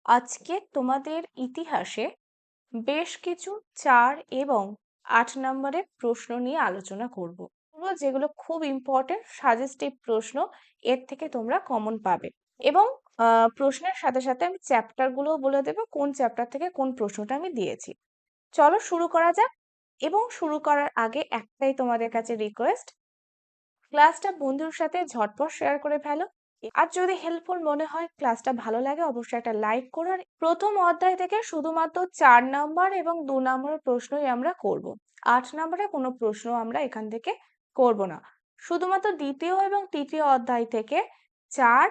আজকে তোমাদের ইতিহাসে বেশ কিছু 4 এবং 8 নম্বরের প্রশ্ন নিয়ে আলোচনা করব। যেগুলো খুব ইম্পর্টেন্ট সাজেস্টিভ প্রশ্ন, এর থেকে তোমরা কমন পাবে। এবং প্রশ্নের সাথে সাথে আমি চ্যাপ্টার গুলোও বলে দেবো কোন চ্যাপ্টার থেকে কোন প্রশ্নটা আমি দিয়েছি। চলো শুরু করা যাক। এবং শুরু করার আগে একটাই তোমাদের কাছে রিকোয়েস্ট, ক্লাসটা বন্ধুর সাথে ঝটপট শেয়ার করে ফেলো। আর যদি হেল্পফুল মনে হয়, ক্লাসটা ভালো লাগে, অবশ্যই একটা লাইক করো। আর প্রথম অধ্যায় থেকে শুধুমাত্র 4 নাম্বার এবং 2 নম্বরের প্রশ্নই আমরা করব। 8 নম্বরের কোনো প্রশ্ন আমরা এখান থেকে করব না। শুধুমাত্র দ্বিতীয় এবং তৃতীয় অধ্যায় থেকে 4,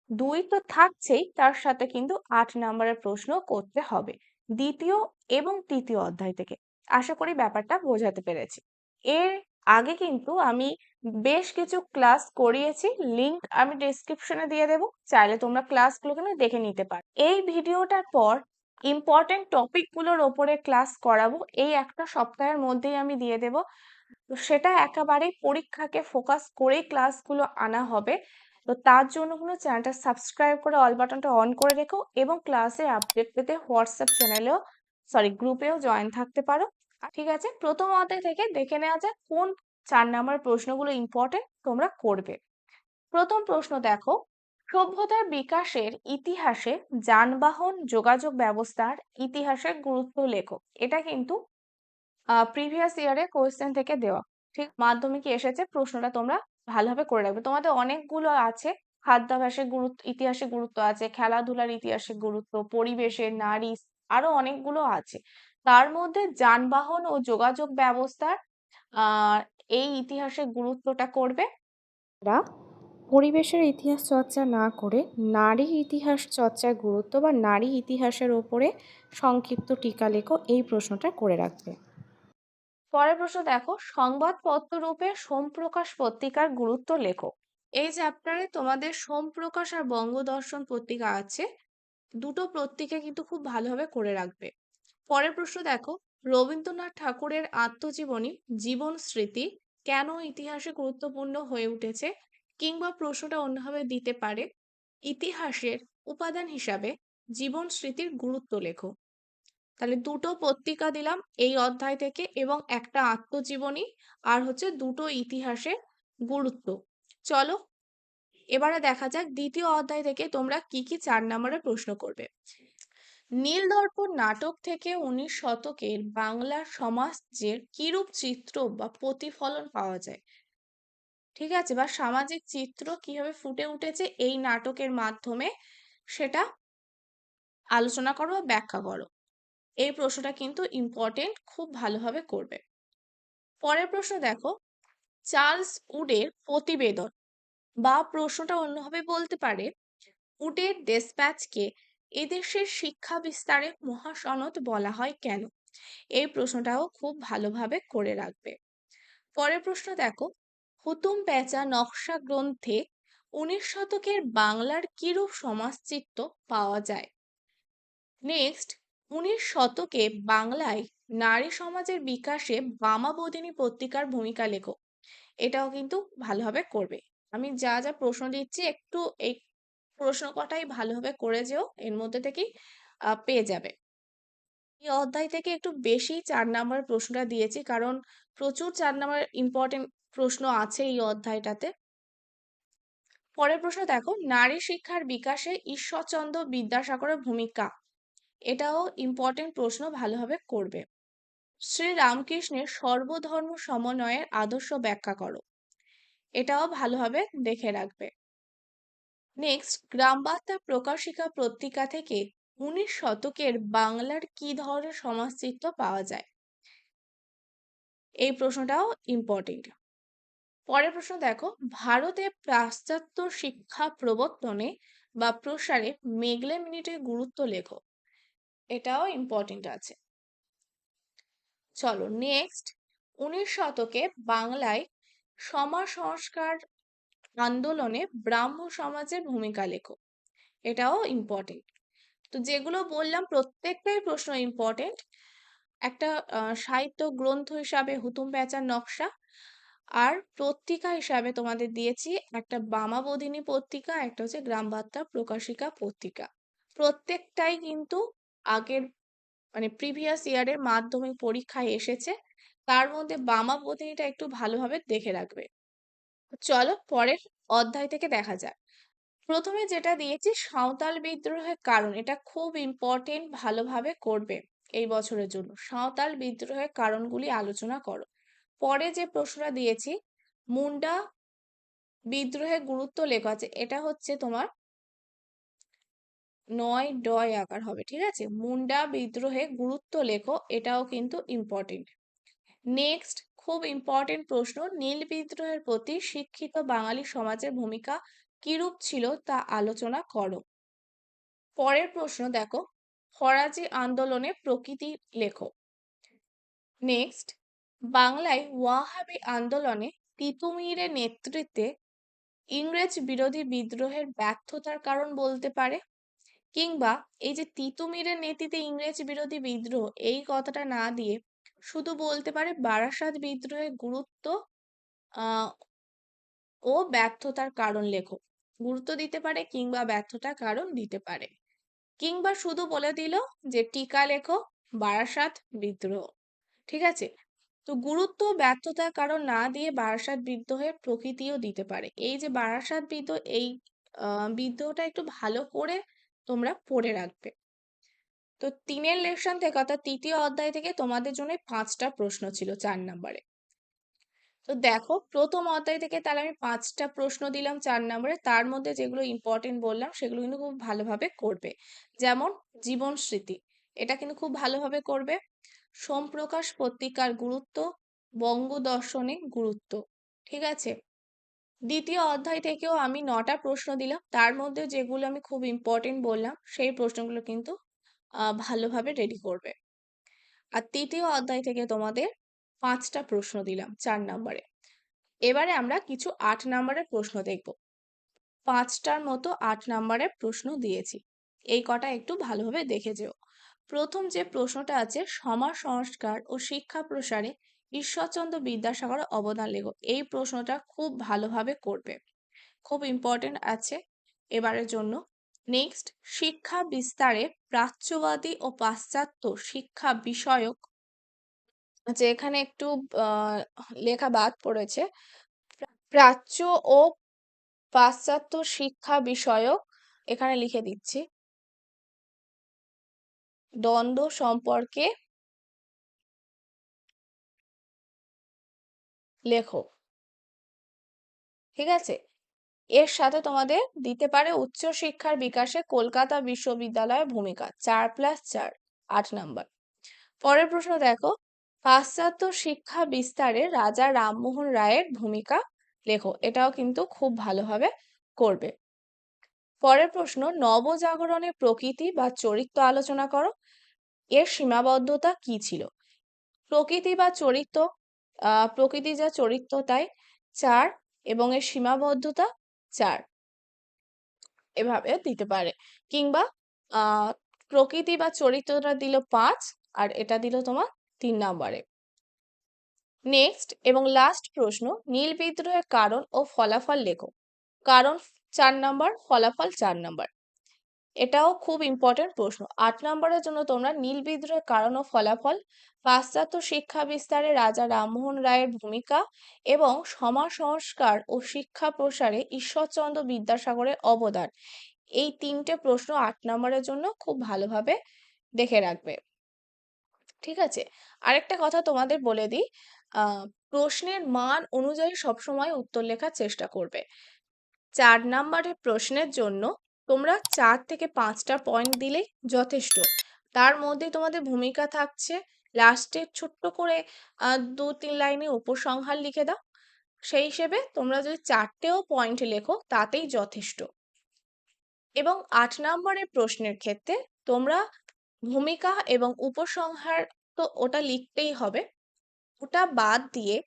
2 তো থাকছেই, তার সাথে কিন্তু 8 নম্বরের প্রশ্ন করতে হবে দ্বিতীয় এবং তৃতীয় অধ্যায় থেকে। আশা করি ব্যাপারটা বোঝাতে পেরেছি। এর আগে কিন্তু আমি বেশ কিছু ক্লাস করিয়েছি, লিংক আমি ডেসক্রিপশনে দিয়ে দেবো, চাইলে তোমরা ক্লাসগুলো কিন্তু দেখে নিতে পারো। এই ভিডিওটার পর ইম্পর্টেন্ট টপিকগুলোর ওপরে ক্লাস করাবো, এই একটা সপ্তাহের মধ্যেই আমি দিয়ে দেবো। তো সেটা একেবারেই পরীক্ষাকে ফোকাস করেই ক্লাসগুলো আনা হবে। তো তার জন্য কোনো চ্যানেলটা সাবস্ক্রাইব করে অল বাটনটা অন করে রেখো, এবং ক্লাসের আপডেট পেতে হোয়াটসঅ্যাপ চ্যানেলেও গ্রুপেও জয়েন থাকতে পারো। ঠিক আছে, প্রথম অধ্যায় থেকে দেখে নেওয়া যাক কোন 4 নাম্বার প্রশ্নগুলো ইম্পর্টেন্ট তোমরা করবে। প্রথম প্রশ্ন দেখো, সভ্যতার বিকাশের ইতিহাসে যানবাহন যোগাযোগ ব্যবস্থার ইতিহাসের গুরুত্ব লেখো। এটা কিন্তু প্রিভিয়াস ইয়ারে কোয়েশ্চেন থেকে দেওয়া, ঠিক মাধ্যমিকে এসেছে। প্রশ্নটা তোমরা ভালোভাবে করে রাখবে। তোমাদের অনেকগুলো আছে, খাদ্যাভ্যাসের গুরুত্ব, ইতিহাসে গুরুত্ব আছে, খেলাধুলার ইতিহাসে গুরুত্ব, পরিবেশের, নারী, আরো অনেকগুলো আছে। তার মধ্যে যানবাহন ও যোগাযোগ ব্যবস্থার আহ এই ইতিহাসের গুরুত্বটা করবে। পরিবেশের ইতিহাস চর্চা না করে নারী ইতিহাস চর্চার গুরুত্ব বা নারী ইতিহাসের ওপরে সংক্ষিপ্ত টিকা লেখো, এই প্রশ্নটা করে রাখবে। পরের প্রশ্ন দেখো, সংবাদপত্র রূপে সোমপ্রকাশ পত্রিকার গুরুত্ব লেখো। এই চ্যাপ্টারে তোমাদের সোমপ্রকাশ আর বঙ্গদর্শন পত্রিকা আছে, দুটো পত্রিকা কিন্তু খুব ভালোভাবে করে রাখবে। পরের প্রশ্ন দেখো, রবীন্দ্রনাথ ঠাকুরের আত্মজীবনী জীবন স্মৃতি কেন ইতিহাসে গুরুত্বপূর্ণ হয়ে উঠেছে, কিংবা প্রশ্নটা অন্যভাবে দিতে পারে, ইতিহাসের উপাদান হিসাবে জীবন স্মৃতির গুরুত্ব লেখো। তাহলে দুটো পত্রিকা দিলাম এই অধ্যায় থেকে, এবং একটা আত্মজীবনী, আর হচ্ছে দুটো ইতিহাসের গুরুত্ব। চলো এবারে দেখা যাক দ্বিতীয় অধ্যায় থেকে তোমরা কি কি 4 নম্বরের প্রশ্ন করবে। নীলদর্পণ নাটক থেকে 19 শতকের বাংলার সমাজের কিরূপ চিত্র বা প্রতিফলন পাওয়া যায়। ঠিক আছে, বা সামাজিক চিত্র কিভাবে ফুটে উঠেছে এই নাটকের মাধ্যমে, সেটা আলোচনা করো বা ব্যাখ্যা করো। এই প্রশ্নটা কিন্তু ইম্পর্টেন্ট, খুব ভালোভাবে করবে। পরের প্রশ্ন দেখো, চার্লস উডের প্রতিবেদন, বা প্রশ্নটা অন্যভাবে বলতে পারে, উডের ডেসপ্যাচকে এদেশের শিক্ষা বিস্তারে মহাসনদ বলা হয় কেন। এই প্রশ্নটাও খুব ভালোভাবে করে রাখবে। পরের প্রশ্ন দেখো, হুতুম প্যাঁচা নকশা গ্রন্থে 19 শতকের বাংলার কিরূপ সমাজচিত্র পাওয়া যায়। নেক্সট, 19 শতকে বাংলায় নারী সমাজের বিকাশে বামাবোধিনী পত্রিকার ভূমিকা লেখো। এটাও কিন্তু ভালোভাবে করবে। আমি যা যা প্রশ্ন দিচ্ছি একটু এই প্রশ্ন কটাই ভালোভাবে করে যেও, এর মধ্যে থেকেই পেয়ে যাবে। এই অধ্যায় থেকে একটু বেশি 4 নম্বরের প্রশ্নটা দিয়েছি, কারণ প্রচুর 4 নম্বর ইম্পর্টেন্ট প্রশ্ন আছে এই অধ্যায়টাতে। পরের প্রশ্ন দেখো, নারী শিক্ষার বিকাশে ঈশ্বরচন্দ্র বিদ্যাসাগরের ভূমিকা। এটাও ইম্পর্টেন্ট প্রশ্ন, ভালোভাবে করবে। শ্রী রামকৃষ্ণের সর্বধর্ম সমন্বয়ের আদর্শ ব্যাখ্যা করো। এটাও ভালোভাবে দেখে রাখবে। নেক্সট, গ্রামবার্তা প্রকাশিকা পত্রিকা থেকে 19 শতকের বাংলার কি ধরনের সমাজচিত্র পাওয়া যায়। এই প্রশ্নটাও ইম্পর্টেন্ট। পরের প্রশ্ন দেখো, ভারতে পাশ্চাত্য শিক্ষা প্রবর্তনে বা প্রসারে মেগলে মিনিটের গুরুত্ব লেখো। এটাও ইম্পর্টেন্ট আছে। চলো নেক্সট, 19 শতকে বাংলায় সমাজ সংস্কার আন্দোলনে ব্রাহ্ম সমাজের ভূমিকা লেখো। এটাও ইম্পর্টেন্ট। তো যেগুলো বললাম প্রত্যেকটাই প্রশ্ন ইম্পর্টেন্ট। একটা সাহিত্য গ্রন্থ হিসাবে হুতুম প্যাঁচার নকশা, আর পত্রিকা হিসাবে তোমাদের দিয়েছি একটা বামাবোধিনী পত্রিকা, একটা হচ্ছে গ্রামবার্তা প্রকাশিকা পত্রিকা। প্রত্যেকটাই কিন্তু আগের মানে প্রিভিয়াস ইয়ারের মাধ্যমিক পরীক্ষায় এসেছে। তার মধ্যে বামা পত্নীটা একটু ভালোভাবে দেখে রাখবে। চলো পরের অধ্যায় থেকে দেখা যাক। প্রথমে যেটা দিয়েছি সাঁওতাল বিদ্রোহের কারণ, এটা খুব ইম্পর্টেন্ট, ভালোভাবে করবে এই বছরের জন্য। সাঁওতাল বিদ্রোহের কারণগুলি আলোচনা করো। পরে যে প্রশ্নটা দিয়েছি মুন্ডা বিদ্রোহের গুরুত্ব লেখা আছে, এটা হচ্ছে তোমার 9 আকার হবে, ঠিক আছে। মুন্ডা বিদ্রোহে গুরুত্ব লেখো, এটাও কিন্তু ইম্পর্টেন্ট। নেক্সট খুব ইম্পর্টেন্ট প্রশ্ন, নীল বিদ্রোহের প্রতি শিক্ষিত বাঙালি সমাজের ভূমিকা কিরূপ ছিল তা আলোচনা করো। পরের প্রশ্ন দেখো, ফরাজি আন্দোলনে প্রকৃতি লেখো। নেক্সট, বাংলায় ওয়াহাবি আন্দোলনে তিতুমীরের নেতৃত্বে ইংরেজ বিরোধী বিদ্রোহের ব্যর্থতার কারণ বলতে পারে। কিংবা এই যে তিতুমীরের নেতৃত্বে ইংরেজ বিরোধী বিদ্রোহ, এই কথাটা না দিয়ে শুধু বলতে পারে বারাসাত বিদ্রোহের গুরুত্ব আহ ও ব্যর্থতার কারণ লেখো। গুরুত্ব দিতে পারে কিংবা ব্যর্থতার কারণ দিতে পারে। কিংবা শুধু বলে দিল যে টিকা লেখো বারাসাত বিদ্রোহ, ঠিক আছে। তো গুরুত্ব ব্যর্থতার কারণ না দিয়ে বারাসাত বিদ্রোহের প্রকৃতিও দিতে পারে। এই যে বারাসাত বিদ্রোহ, এই বিদ্রোহটা একটু ভালো করে তোমরা পড়ে রাখবে। তো 3 লেসন থেকে অর্থাৎ তৃতীয় অধ্যায় থেকে তোমাদের জন্য 5টা প্রশ্ন ছিল 4 নম্বরে। তো দেখো প্রথম অধ্যায় থেকে তাহলে আমি 5টা প্রশ্ন দিলাম 4 নম্বরে, তার মধ্যে যেগুলো ইম্পর্টেন্ট বললাম সেগুলো কিন্তু খুব ভালোভাবে করবে। যেমন জীবন স্মৃতি, এটা কিন্তু খুব ভালোভাবে করবে। সোমপ্রকাশ পত্রিকার গুরুত্ব, বঙ্গদর্শনে গুরুত্ব, ঠিক আছে। দ্বিতীয় অধ্যায় থেকেও আমি 9টা প্রশ্ন দিলাম, তার মধ্যে যেগুলো আমি খুব ইম্পর্টেন্ট বললাম সেই প্রশ্নগুলো কিন্তু ভালোভাবে রেডি করবে। আর তৃতীয় অধ্যায় থেকে তোমাদের 5টা প্রশ্ন দিলাম 4 নম্বরে। এবারে আমরা কিছু 8 নম্বরের প্রশ্ন দেখব। 5টার মতো 8 নম্বরের প্রশ্ন দিয়েছি, এই কটা একটু ভালোভাবে দেখে যেও। প্রথম যে প্রশ্নটা আছে, সমাজ সংস্কার ও শিক্ষা প্রসারে ঈশ্বরচন্দ্র বিদ্যাসাগরের অবদান লেখো। এই প্রশ্নটা খুব ভালোভাবে করবে, খুব ইম্পর্টেন্ট আছে এবারের জন্য। নেক্সট, শিক্ষা বিস্তারে প্রাচ্যবাদী ও পাশ্চাত্য শিক্ষা বিষয়ক, যে এখানে একটু লেখা বাদ পড়েছে, প্রাচ্য ও পাশ্চাত্য শিক্ষা বিষয়ক, এখানে লিখে দিচ্ছি, দ্বন্দ্ব সম্পর্কে লেখো, ঠিক আছে। এর সাথে তোমাদের দিতে পারে উচ্চশিক্ষার বিকাশে কলকাতা বিশ্ববিদ্যালয়ের ভূমিকা, 4+4, 8 নাম্বার। পরের প্রশ্ন দেখো, পাশ্চাত্য শিক্ষা বিস্তারে রাজা রামমোহন রায়ের ভূমিকা লেখো। এটাও কিন্তু খুব ভালোভাবে করবে। পরের প্রশ্ন, নবজাগরণের প্রকৃতি বা চরিত্র আলোচনা করো। এর সীমাবদ্ধতা কি ছিল? প্রকৃতি বা চরিত্র, প্রকৃতি যা চরিত্র তাই 4, এবং এর সীমাবদ্ধতা 4, এভাবে দিতে পারে। কিংবা আহ প্রকৃতি বা চরিত্রটা দিল 5 আর এটা দিল তোমার 3 নম্বরে। নেক্সট এবং লাস্ট প্রশ্ন, নীল বিদ্রোহের কারণ ও ফলাফল লেখো। কারণ 4 নম্বর, ফলাফল 4 নম্বর। এটাও খুব ইম্পর্টেন্ট প্রশ্ন। 8 নম্বরের জন্য তোমরা নীল বিদ্রোহের কারণ ও ফলাফল, পাশ্চাত্য শিক্ষা বিস্তারে রাজা রামমোহন রায়ের ভূমিকা এবং সমাজ সংস্কার ও শিক্ষা প্রসারে ঈশ্বরচন্দ্র বিদ্যাসাগরের অবদান, এই 3টে প্রশ্ন 8 নম্বরের জন্য খুব ভালোভাবে দেখে রাখবে, ঠিক আছে। আরেকটা কথা তোমাদের বলে দিই, প্রশ্নের মান অনুযায়ী সবসময় উত্তর লেখার চেষ্টা করবে। 4 নম্বরের প্রশ্নের জন্য তোমরা 4 থেকে 5টা পয়েন্ট দিলেই যথেষ্ট। তার মধ্যে তোমাদের ভূমিকা থাকছে, লাস্টে ছোট্ট করে 2-3 লাইনে উপসংহার লিখে দাও। সেই হিসেবে তোমরা যদি 4টেও পয়েন্ট লেখো তাতেই যথেষ্ট। এবং 8 নম্বরের প্রশ্নের ক্ষেত্রে তোমরা ভূমিকা এবং উপসংহার তো ওটা লিখতেই হবে, ওটা বাদ দিয়ে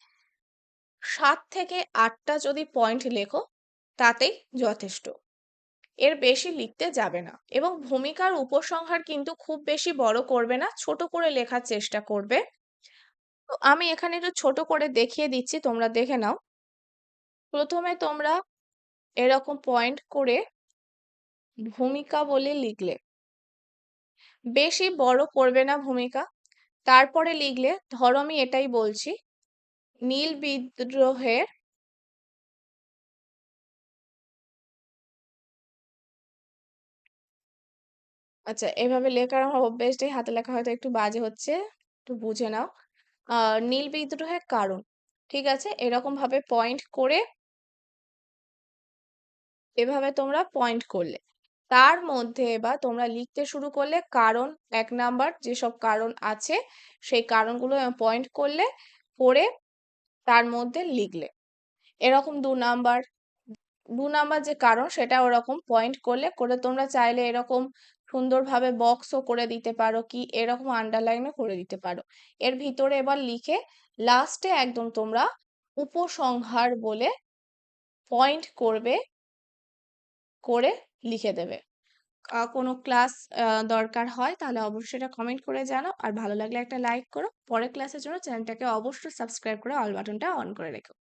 7 থেকে 8টা যদি পয়েন্ট লেখো তাতেই যথেষ্ট, এর বেশি লিখতে যাবে না। এবং ভূমিকার উপসংহার কিন্তু খুব বেশি বড় করবে না, ছোট করে লেখার চেষ্টা করবে। তো আমি এখানে একটু ছোট করে দেখিয়ে দিচ্ছি, তোমরা দেখে নাও। প্রথমে তোমরা এরকম পয়েন্ট করে ভূমিকা বলে লিখলে, বেশি বড় করবে না ভূমিকা। তারপরে লিখলে, ধরো আমি এটাই বলছি, নীল বিদ্রোহের আচ্ছা, এভাবে লেখার আমার অভ্যেস নেই, হাতে লেখা হয়তো একটু বাজে হচ্ছে, একটু বুঝে নাও। নীল বিদ্রোহের কারণ, ঠিক আছে, এরকম ভাবে পয়েন্ট করে, এভাবে তোমরা পয়েন্ট করলে, তার মধ্যে এবার তোমরা লিখতে শুরু করলে কারণ, 1 নাম্বার যেসব কারণ আছে সেই কারণগুলো পয়েন্ট করলে, করে তার মধ্যে লিখলে। এরকম 2 নাম্বার, 2 নাম্বার যে কারণ সেটা ওরকম পয়েন্ট করলে, করে তোমরা চাইলে এরকম সুন্দরভাবে বক্সও করে দিতে পারো, কি এরকম আন্ডারলাইনও করে দিতে পারো। এর ভিতরে এবার লিখে লাস্টে একদম তোমরা উপসংহার বলে পয়েন্ট করবে, করে লিখে দেবে। কোনো ক্লাস দরকার হয় তাহলে অবশ্যই এটা কমেন্ট করে জানাও, আর ভালো লাগলে একটা লাইক করো। পরের ক্লাসের জন্য চ্যানেলটাকে অবশ্যই সাবস্ক্রাইব করে অল বাটনটা অন করে রেখো।